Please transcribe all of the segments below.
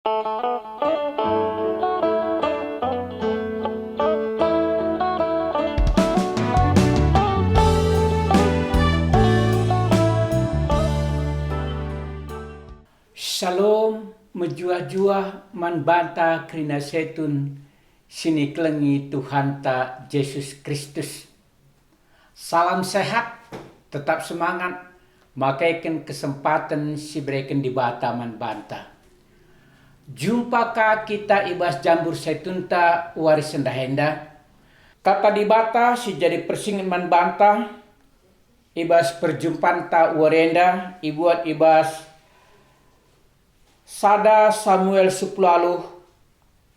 Shalom, menjua-jua manbanta krina setun sini kelengi Tuhan ta Yesus Kristus. Salam sehat, tetap semangat, makaikan kesempatan si berikan di bata manbanta. Jumpa ka kita ibas jambur setun ta waris sendahenda. Kata di bata si jadi persingin manbanta, ibas perjumpaan ta warenda, ibuat ibas Sada Samuel 10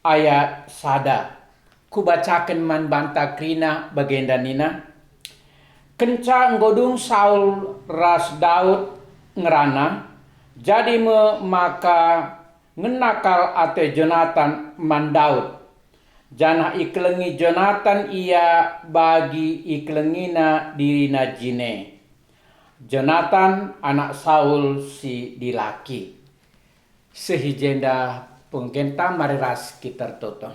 ayat sada. Kubacakan manbanta krina bagenda nina. Kenca nggodung Saul ras Daud ngerana. Jadi maka ngenakal ate Jonathan man Daud. Jana iklengi Jonathan ia bagi iklengina dirina jine. Jonathan anak Saul si dilaki. Sehijenda penggenta mariras kita toto.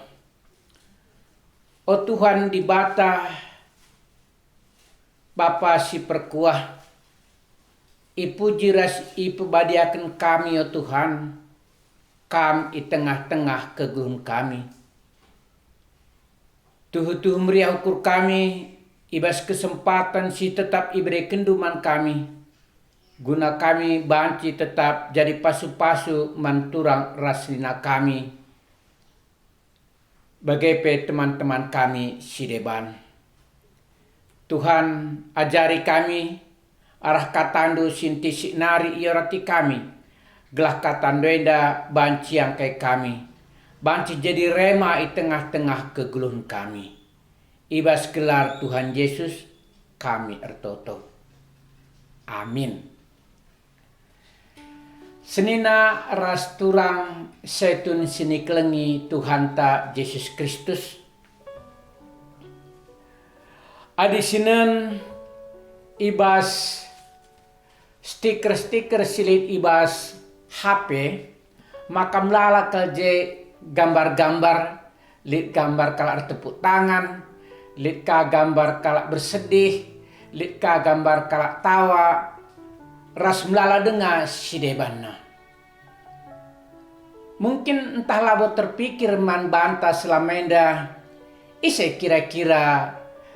O Tuhan di bata Bapa si perkuah, ipuji ras ipubadiakan kami o Tuhan, kam i tengah-tengah kegun kami. Tuhu meriah ukur kami, ibas kesempatan si tetap iberi kenduman kami. Guna kami banci tetap jadi pasu-pasu manturang raslina kami. Bagai teman-teman kami sideban. Tuhan ajari kami arah katandu sinti sinari iorati kami. Gelah katandu enda banci yang kayak kami. Banci jadi rema i tengah-tengah keguluhan kami. Ibas gelar Tuhan Yesus kami ertoto. Amin. Senina ras turang setun sini kelengi Tuhan ta Yesus Kristus. Adi sinen ibas stiker silit ibas HP maka melala kalje gambar-gambar, lit gambar kalak tepuk tangan, lit ka gambar kalak bersedih, lit ka gambar kalak tawa, ras melala dengar si debanna. Mungkin entah labo terpikir man banta selamenda ise kira-kira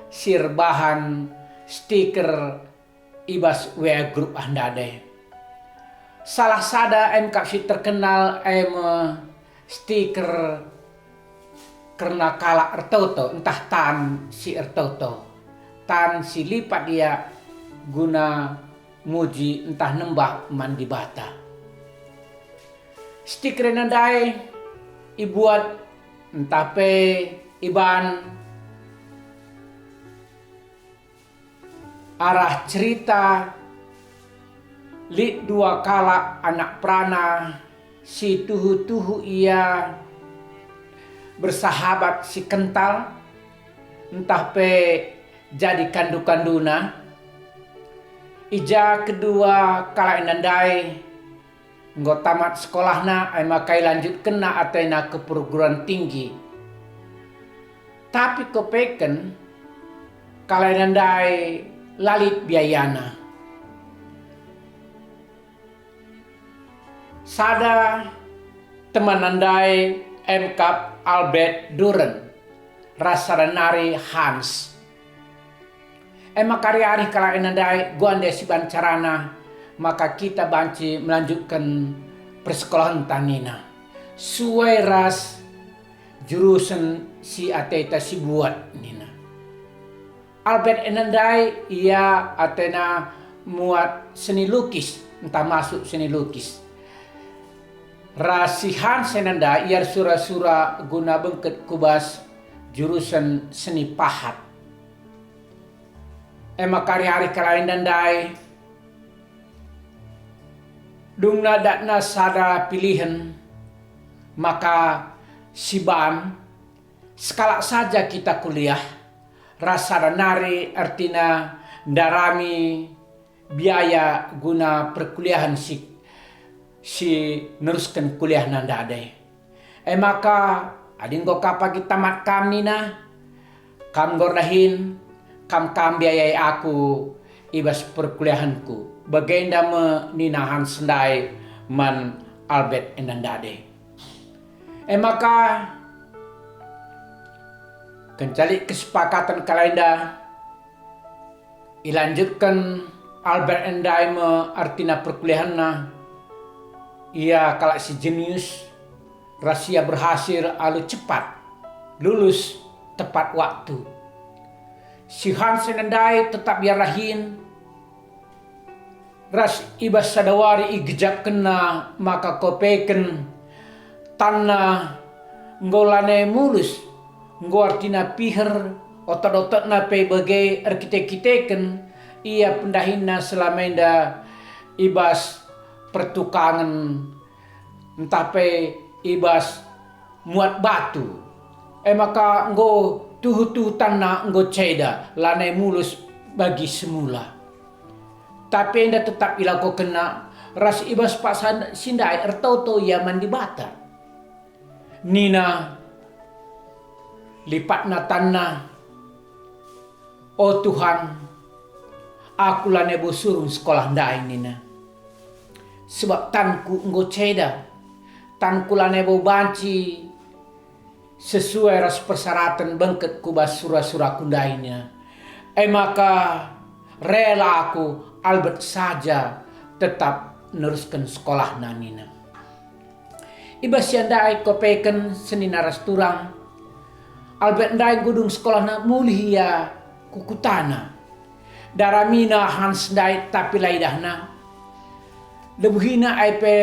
sirbahan stiker ibas WA grup andade. Salah sada MK si terkenal stiker karena kalak ertoto entah tan si ertoto tan si lipat dia guna muji entah nembah mandi bata. Stiker nandai ibuat entah pe iban arah cerita lit dua kala anak prana si tuhu ia bersahabat si kental entah pe jadi kandu-kanduna. Ija kedua kala nandai nggo tamat sekolahna ay makai lanjut kena atena ke perguruan tinggi. Tapi kepeken kala nandai lalit biayana. Sada teman nandai MK Albert Duren rasaranari Hans. Emak hari-hari kala nandai guande si bancarana maka kita banci melanjutkan persekolahan tanina. Suai ras jurusan si ateta si buat nina. Albert Enandai ia atena muat seni lukis, entah masuk seni lukis. Rasihan senanda iar sura-sura guna bengket kubas jurusan seni pahat. Emak hari-hari kalain dandai dungna dakna sada pilihan maka siban skala saja kita kuliah rasa nari artina darami biaya guna perkuliahan si neruskan kuliah nanda adai. Maka adin go kapag tamat kam nina, kam gordahin, kam biayai aku ibas perkuliahanku. Bagenda meninahan sendai man Albert Endandade. Maka kencali kesepakatan kalenda ilanjutkan Albert Endai artina perkuliahanna. Ia kalak si jenius rahasia berhasil alu cepat lulus tepat waktu. Si Hans Endai tetap biarahin ras ibas sadawari igejak kena maka kopeken tanah ngolane mulus ngortina piher otot-otot na pe bagai arkitek-kiteken ia pendahina selamenda ibas pertukangan entah pe ibas muat batu. Maka nggo tuhu tanah nggo ceda lane mulus bagi semula. Tapi enda tetap ilako kena ras ibas pak sindai ertoto yaman di bata. Nina lipat na tanah. Oh Tuhan, aku lane bosurung sekolah ndai nina. Sebab tanku nggo ceda, tanku lane bo banci sesuai ras persyaratan bengket kubas surah-surah kundainya. Maka rela aku Albert saja tetap neruskan sekolah nanina. Ibas yandai kopeken senina ras turang. Albert ndai gudung sekolah na mulih ya kukutana. Daramina Hans ndai tapi laidahna. Lebuhina aipe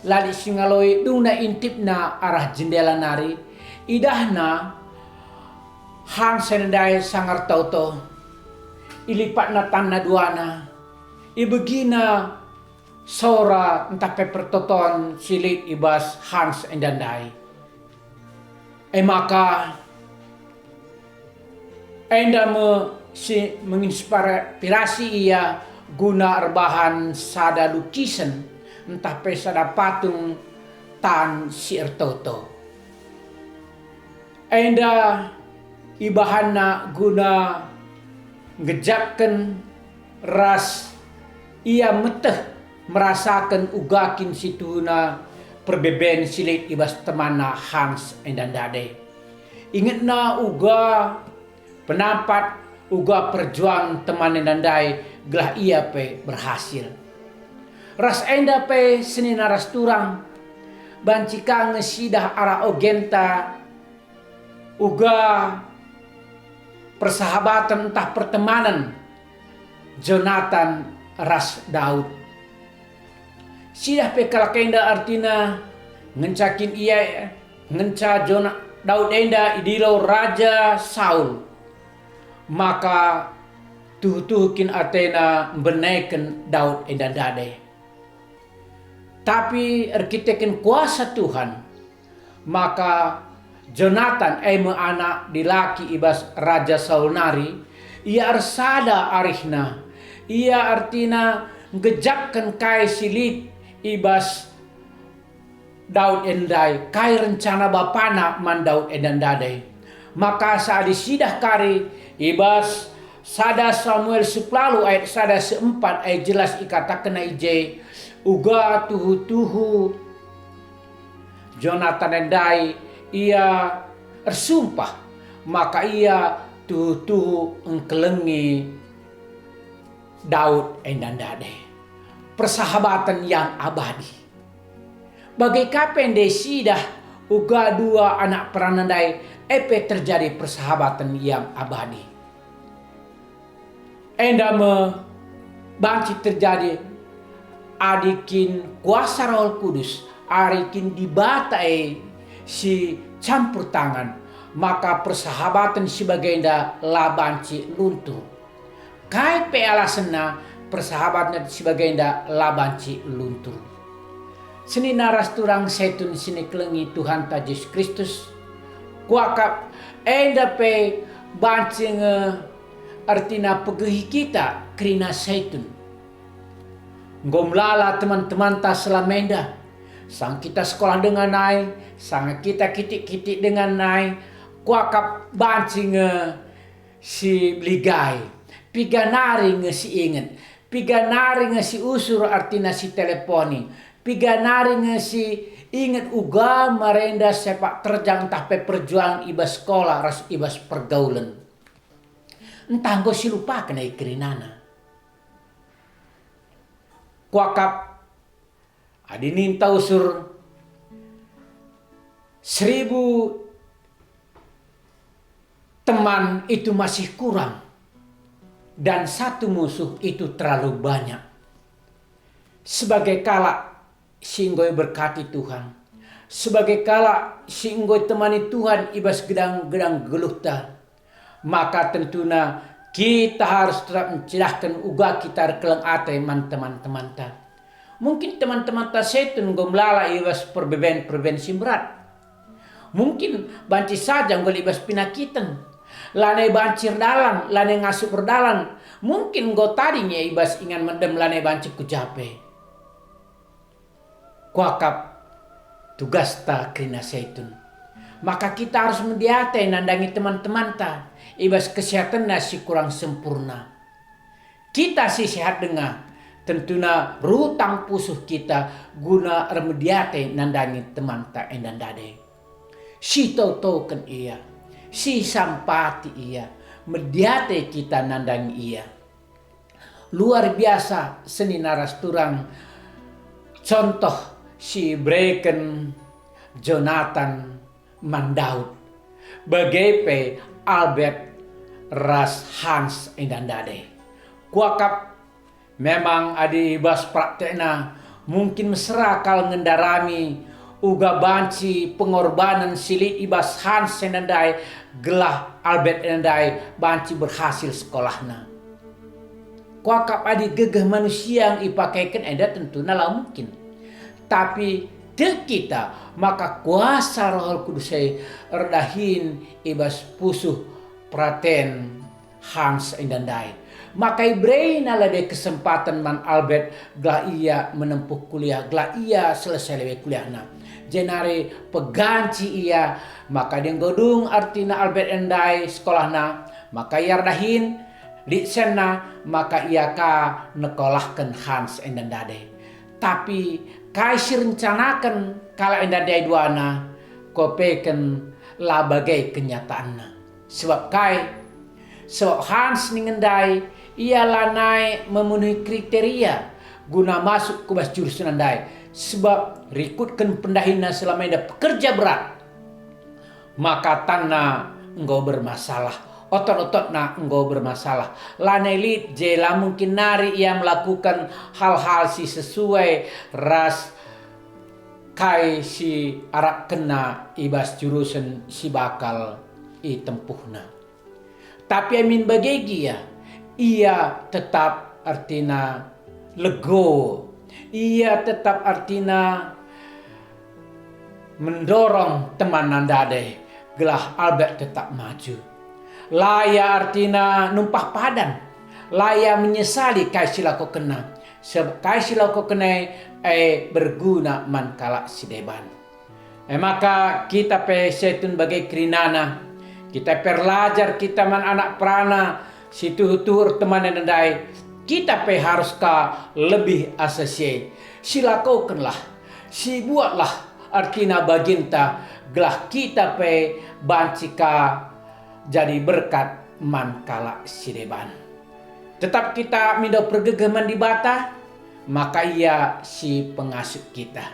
lali singaloi dungna intipna arah jendela nari. Idahna Hans ndai sangar tauto. Ilipat na tanna duana. Ibegina sora entah pepertoton silit ibas Hans Endandai. Maka enda menginspirasi ia guna erbahan sada lukisan entah pe sada patung tan si ertoto. Enda ibahana guna ngejapkan ras ia meteh merasakan ugakin situna perbeben silit ibas temana Hans Endandade. Ingat na uga penampat uga perjuang teman Endandai gelah ia pe berhasil. Ras enda pe senina ras turang bancika ngesidah ara ogenta uga persahabatan entah pertemanan Jonathan ras Daud. Sidah pe kalakenda artina ngencakin ia ngenca Daud enda idilo Raja Saul. Maka tuh-tuhkin Athena benaikan Daud Endandade. Tapi arkiteken kuasa Tuhan. Maka Jonathan anak dilaki ibas Raja Saul nari. Ia arsada arihna. Ia artina ngejakkan kai silit ibas Daud Endai kai rencana bapana man Daud Endandade. Maka saat disidah kari ibas sada Samuel 10 ayat sada 4 ayat jelas ikatakan ije uga tuhu Jonathan Endai ia ersumpah maka ia tuhu engkelengi Daud Endandade. Persahabatan yang abadi. Bagai kapan desidah uga dua anak peranandai epe terjadi persahabatan yang abadi. Enda banci terjadi adikin kuasa Roh Kudus arikin dibatai si campur tangan maka persahabatan si bagenda labanci luntur. Kai pe alasena persahabatan sebagai nda labanci luntur. Seni naras turang setun sini kelengi Tuhan ta Yesus Kristus. Kuakap enda pe banci artina pegehi kita krina setun. Ngomlala teman-teman ta selamenda. sang kita sekolah dengan nai, sang kita kitik-kitik dengan nai, kuakap banci nge si ligai, piga nari nge si inget, piga nari nge si usur artina si teleponi, piga nari nge si inget uga marenda sepak terjang tape perjuangan ibas sekolah ras ibas pergaulan. Entah go si lupa kena ikrinana. Kuakap adininta usur 1000 teman itu masih kurang, dan satu musuh itu terlalu banyak. Sebagai kala singgoi berkati Tuhan, sebagai kala singgoi temani Tuhan ibas gedang-gedang geluhta, maka tentunya kita harus tetap mencedahkan uga kita rekelang ate teman-teman ta. Mungkin teman-teman ta setun gomlala ibas perbeben simberat. Mungkin banci saja nggol ibas pinakitan. Lane bancir dalan, lane ngasup berdalan. Mungkin go tadinya ibas ingan mendem lane banci kujape. Kuakap tugas ta krina seitun. Maka kita harus mendiate nandangi teman-teman ta. Ibas kesehatan nasi kurang sempurna. Kita si sehat dengar. Tentunya rutang pusuh kita guna remediate nandangi teman ta endan dade. Si tau kan iya. Si sampati iya, mediate kita nandang iya. Luar biasa seni naras turang. Contoh si Breken Jonathan Mandaud, bagepe Albert Ras Hans Indandade. Kuakap memang adi ibas praktekna mungkin mesra kal ngendarami uga banci pengorbanan silit ibas Hans Endandai gelah Albert Endandai banci berhasil sekolahna. Kuakap adi gegah manusia yang ipakaikan enda tentunya lah mungkin. Tapi te kita maka kuasa Roh Kudus erdahin ibas pusuh praten Hans Endandai. Maka ibreina lade kesempatan man Albert gelah ia menempuh kuliah, gelah ia selesai lewe kuliahna. Jenari peganci ia, maka dia godung artina Albert Endai sekolahna, maka ia dahin litsenna, maka ia ka nekolahkan Hans Endandade. Tapi kai si rencanakan kala Endandai duana kopeken lah bagai kenyataanna. Sebab Hans ningendai ia lanai memenuhi kriteria guna masuk ke bas jurusan Endai. Sebab rikutkan pendahina selama ini pekerja berat, maka tanah engkau bermasalah, otot-otot na engkau bermasalah. Lanelit jela mungkin nari ia melakukan hal-hal si sesuai ras kai si arak kena ibas jurusan si bakal i tempuhna. Tapi amin bagegi ya, ia tetap artina lego. Ia tetap artina mendorong teman nandade gelah Albert tetap maju. Laya artina numpah padan. Laya menyesali kai silako kena. Sebab kai silako kena berguna man kalak sideban. Maka kita pe setun bagai krinana. Kita perlajar kita man anak prana situhur teman nandai. Kita pe harus ka lebih asasi. Silakukanlah, si buatlah artina baginta gelah kita pe bancika jadi berkat man kala sideban. Tetap kita minda pergegaman di bata, maka ia si pengasuh kita.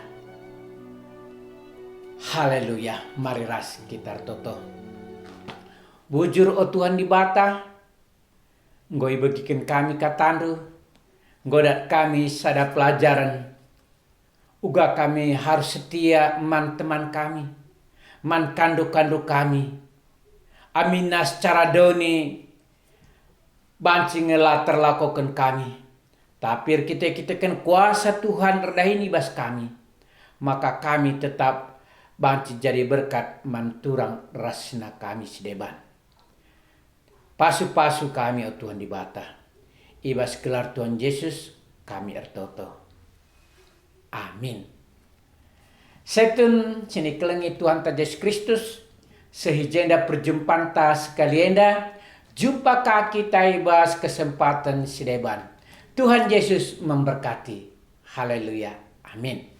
Haleluya, mari ras kita toto. Bujur o Tuhan di bata. Ngoi bagikan kami katandu, ngodat kami sada pelajaran. Uga kami harus setia man teman kami, man kandu-kandu kami. Amina secara doni banci ngelatar lakukan kami. Tapi kita kan kuasa Tuhan redahin ibas kami. Maka kami tetap banci jadi berkat manturang rasna kami sedeban. Pasu-pasu kami, oh Tuhan di bata. Ibas gelar Tuhan Yesus kami ertoto. Amin. Setun sini kelengi Tuhan ta Yesus Kristus, sehijenda perjumpaan ta sekalienda, jumpa kaki ta ibas kesempatan sideban. Tuhan Yesus memberkati. Haleluya. Amin.